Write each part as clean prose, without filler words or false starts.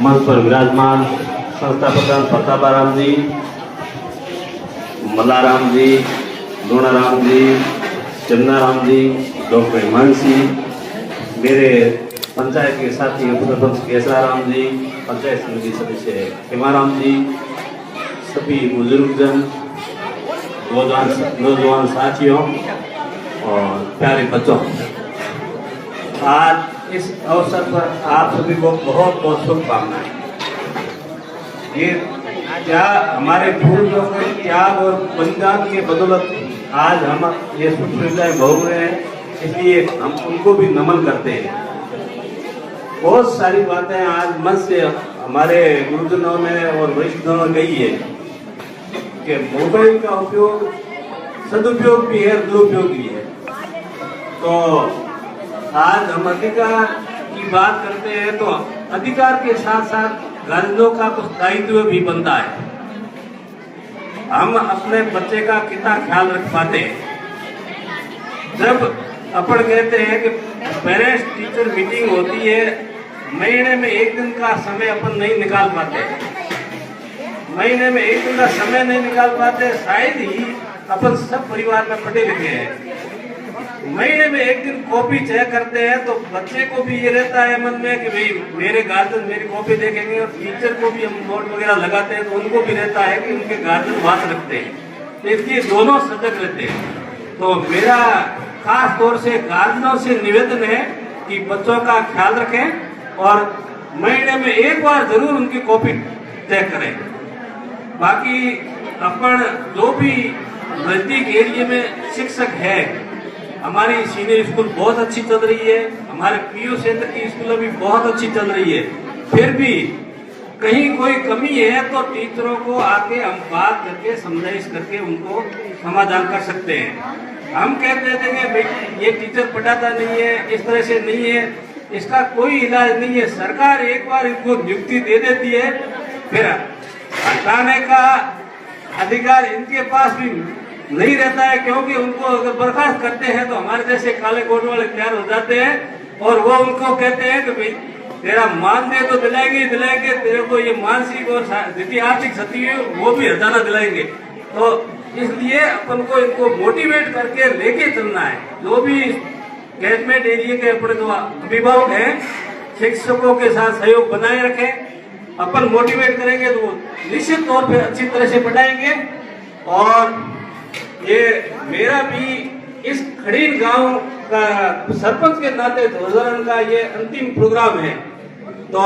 मंच पर विराजमान संस्था प्रधान प्रतापाराम जी, मल्लाराम जी, लूणाराम जी, चन्नाराम जी, डॉक्टर हिमांशी, मेरे पंचायत के साथी उपसरपंच केसराराम जी, पंचायत समिति सदस्य हेमाराम जी, सभी बुजुर्गजन, नौजवान साथियों और प्यारे बच्चों, आज इस अवसर पर आप सभी को बहुत बहुत शुभकामनाएं। ये क्या हमारे पूर्वजों के त्याग और बलिदान के बदौलत आज हम ये सुख सुविधाएं भोग रहे हैं, इसलिए हम उनको भी नमन करते हैं। बहुत सारी बातें आज मन से हमारे गुरुजनों ने और वरिष्ठजनों ने कही है कि मोबाइल का उपयोग सदुपयोग भी है, दुरुपयोग भी है। तो आज हम अधिकार की बात करते हैं तो अधिकार के साथ साथ गार्जियनों का कुछ दायित्व भी बनता है। हम अपने बच्चे का कितना ख्याल रख पाते हैं। जब अपन कहते हैं कि पेरेंट्स टीचर मीटिंग होती है, महीने में एक दिन का समय अपन नहीं निकाल पाते, महीने में एक दिन का समय नहीं निकाल पाते। शायद ही अपन सब परिवार में पढ़े लिखे हैं, महीने में एक दिन कॉपी चेक करते हैं तो बच्चे को भी ये रहता है मन में कि भाई मेरे गार्जियन मेरी कॉपी देखेंगे, और टीचर को भी हम नोट वगैरह लगाते हैं तो उनको भी रहता है कि उनके गार्जियन बात रखते हैं। तो इसलिए दोनों सजग रहते हैं। तो मेरा खास तौर से गार्जियनों से निवेदन है कि बच्चों का ख्याल रखें और महीने में एक बार जरूर उनकी कॉपी चेक करें। बाकी अपन जो भी नजदीक एरिया में शिक्षक है, हमारी सीनियर स्कूल बहुत अच्छी चल रही है, हमारे पीयू सेंटर की स्कूल भी बहुत अच्छी चल रही है। फिर भी कहीं कोई कमी है तो टीचरों को आके हम बात करके समझाइश करके उनको समाधान कर सकते हैं। हम कहते थे कि भाई ये टीचर पढ़ाता नहीं है, इस तरह से नहीं है, इसका कोई इलाज नहीं है। सरकार एक बार इनको नियुक्ति दे देती है, फिर हटाने का अधिकार इनके पास भी नहीं रहता है, क्योंकि उनको अगर बर्खास्त करते हैं तो हमारे जैसे काले कोट वाले तैयार हो जाते हैं और वो उनको कहते हैं कि भाई तेरा मानदेय तो दिलाएंगे दिलाएंगे, तेरे को ये मानसिक और जितनी आर्थिक क्षति है वो भी हटाना दिलाएंगे। तो इसलिए अपन को इनको मोटिवेट करके लेके चलना है। जो भी कैचमेंट एरिया के अपने जो अभिभावक हैं, शिक्षकों के साथ सहयोग बनाए रखें। अपन मोटिवेट करेंगे तो निश्चित तौर पे अच्छी तरह से पढ़ाएंगे। और ये मेरा भी इस खड़ीन गांव का सरपंच के नाते ध्वजारोहण का ये अंतिम प्रोग्राम है, तो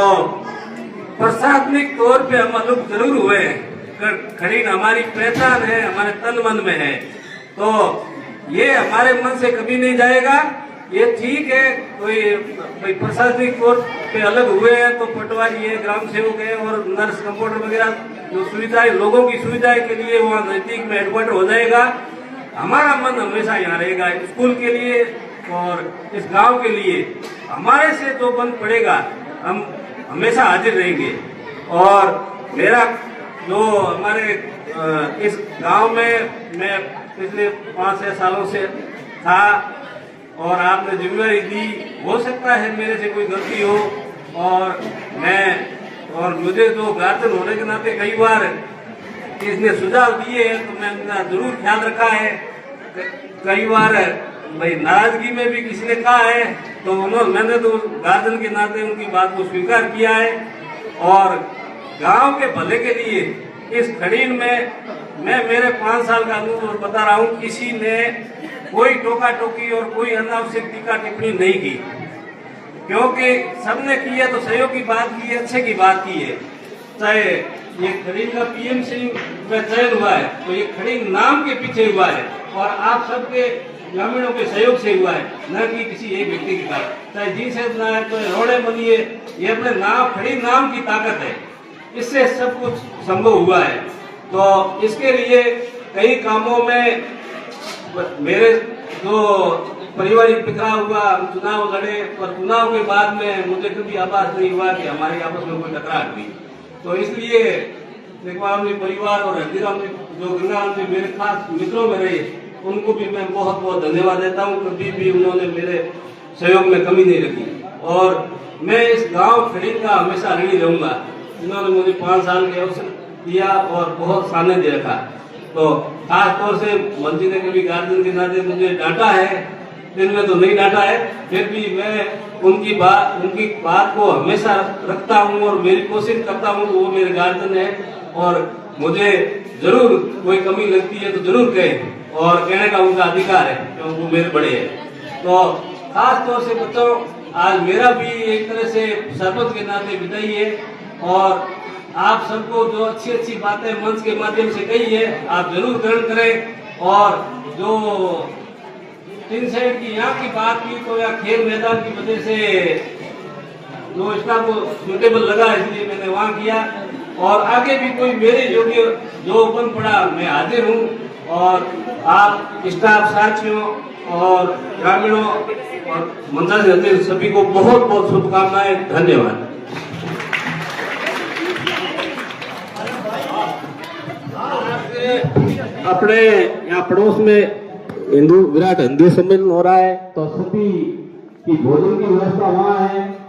प्रशासनिक तौर पे हम लोग जरूर हुए हैं। खड़ीन हमारी पहचान है, हमारे तन मन में है, तो ये हमारे मन से कभी नहीं जाएगा। ये ठीक है, कोई प्रशासनिक तौर पे अलग हुए हैं तो पटवारी है, ग्राम सेवक है और नर्स कंपाउंडर वगैरह जो सुविधाएं लोगों की सुविधाएं के लिए वहाँ नजदीक में हेडक्वार्टर हो जाएगा। हमारा मन हमेशा यहाँ रहेगा स्कूल के लिए और इस गांव के लिए। हमारे से जो बन पड़ेगा हम हमेशा हाजिर रहेंगे। और मेरा जो हमारे इस गांव में मैं पिछले 5-6 सालों से था और आपने जिम्मेदारी दी, हो सकता है मेरे से कोई गलती हो और मुझे जो गार्जियन होने के नाते कई बार इसने सुझाव दिए हैं तो मैं उनका जरूर ख्याल रखा है। कई बार भाई नाराजगी में भी किसी ने कहा है तो मैंने तो गार्जियन के नाते उनकी बात को स्वीकार किया है। और गांव के भले के लिए इस खड़ीन में मैं मेरे 5 साल का अनुभव बता रहा हूँ, किसी ने कोई टोका टोकी और कोई अनावश्यक टीका टिप्पणी नहीं की, क्योंकि सबने की है तो सहयोग की बात की है, अच्छे की बात की है। चाहे ये खड़ीन का पीएमसी में चयन हुआ है तो ये खड़ीन नाम के पीछे हुआ है और आप सबके ग्रामीणों के सहयोग से हुआ है, न कि किसी एक व्यक्ति की बात। चाहे जी से है तो रोड़े बनिए, ये अपने नाम खड़ीन नाम की ताकत है, इससे सब कुछ संभव हुआ है। तो इसके लिए कई कामों में मेरे जो पारिवारिक बिखरा हुआ, हम चुनाव लड़े और चुनाव के बाद में मुझे कभी आभास नहीं हुआ कि हमारी आपस में कोई टकरार हुई। तो इसलिए नेकवाम परिवार और हल्दीराम जो गंगाराम जी मेरे खास मित्रों में रहे, उनको भी मैं बहुत बहुत धन्यवाद देता हूँ। कभी भी उन्होंने मेरे सहयोग में कमी नहीं रखी। और मैं इस गांव खरीद का हमेशा ऋणी रहूंगा। इन्होंने मुझे 5 साल के अवसर दिया और बहुत सानिध्य रखा। तो खास तौर से मंत्री ने कभी गार्जियन के नाते मुझे डांटा है, दिन में तो नहीं डांटा है, फिर भी मैं उनकी बात को हमेशा रखता हूँ और मेरी कोशिश करता हूँ। वो मेरे गार्जियन है और मुझे जरूर कोई कमी लगती है तो जरूर कहें, और कहने का उनका अधिकार है क्योंकि वो मेरे बड़े हैं। तो खास तौर से बच्चों, आज मेरा भी एक तरह से सरपंच के नाते विदाई है, और आप सबको जो अच्छी अच्छी बातें मंच के माध्यम से कही है आप जरूर ग्रहण करें। और जो टीन शेड की यहाँ की बात की तो या खेल मैदान की वजह से जो स्टाफ को सुटेबल लगा इसलिए मैंने वहाँ किया, और आगे भी कोई मेरे योग्य जो बन पड़ा मैं हाजिर हूँ। और आप स्टाफ साथियों और ग्रामीणों और मंत्री अध्यक्ष सभी को बहुत बहुत शुभकामनाएं। धन्यवाद। अपने यहाँ पड़ोस में विराट हिंदू सम्मेलन हो रहा है, तो सभी की भोजन की व्यवस्था वहाँ है।